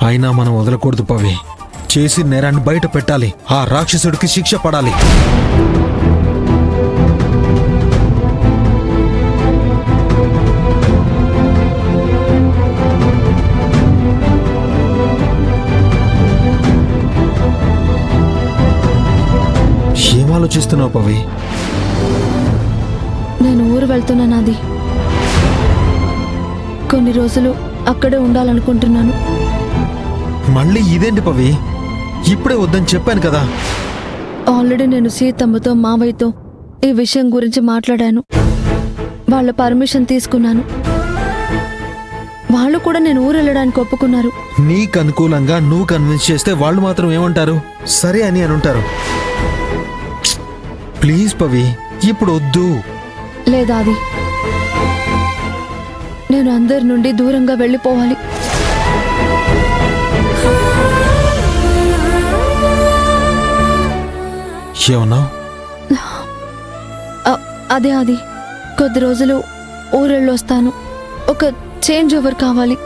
అయినా మనం వదలకూడదు పవి. చేసి నేరాన్ని బయట పెట్టాలి. ఆ రాక్షసుడికి శిక్ష పడాలి. ఏం ఆలోచిస్తున్నావు పవి? నేను ఊరు వెళ్తున్నానాది. కొన్ని రోజులు అక్కడే ఉండాలనుకుంటున్నాను. మళ్ళీ ఇదేంటి పవి? ఇప్పుడే వద్దని చెప్పాను కదా. ఆల్రెడీ నేను సీతమ్మతో మావయ్యతో ఈ విషయం గురించి మాట్లాడాను. వాళ్ళ పర్మిషన్ తీసుకున్నాను. వాళ్ళు కూడా నేను ఊరు వెళ్ళడానికి ఒప్పుకున్నారు. నీకు అనుకూలంగా నువ్వు కన్విన్స్ చేస్తే వాళ్ళు మాత్రం ఏమంటారు? సరే అని ఉంటారు. ప్లీజ్ పవి, ఇప్పుడు వద్దు. లేదా అది నేను అందరి నుండి దూరంగా వెళ్ళిపోవాలి. ఏమన్నావు? అదే అది కొద్ది రోజులు ఊరెళ్ళొస్తాను. ఒక చేంజ్ ఓవర్ కావాలి.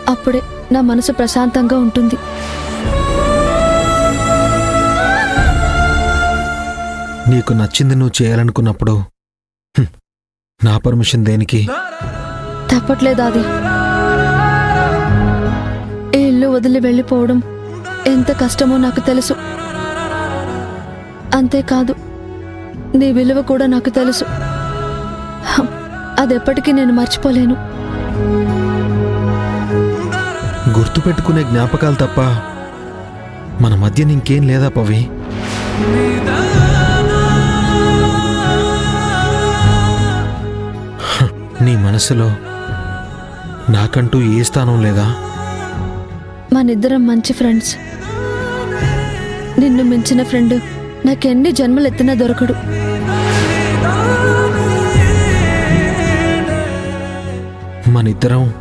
అప్పుడే నా మనసు ప్రశాంతంగా ఉంటుంది. నీకు నచ్చింది నువ్వు చేయాలనుకున్నప్పుడు నా పర్మిషన్ దేనికి? తప్పట్లేదు అది. ఈ ఇల్లు వదిలి వెళ్ళిపోవడం ఎంత కష్టమో నాకు తెలుసు. అంతేకాదు నీ విలువ కూడా నాకు తెలుసు. అదెప్పటికీ నేను మర్చిపోలేను. గుర్తుపెట్టుకునే జ్ఞాపకాలు తప్ప మన మధ్య ఇంకేం లేదా పవి? నీ మనసులో నాకంటూ ఏ స్థానం లేదా? మనిద్దరం మంచి ఫ్రెండ్స్. నిన్ను మించిన ఫ్రెండ్ నాకెన్ని జన్మలెత్తినా దొరకడు. మనిద్దరం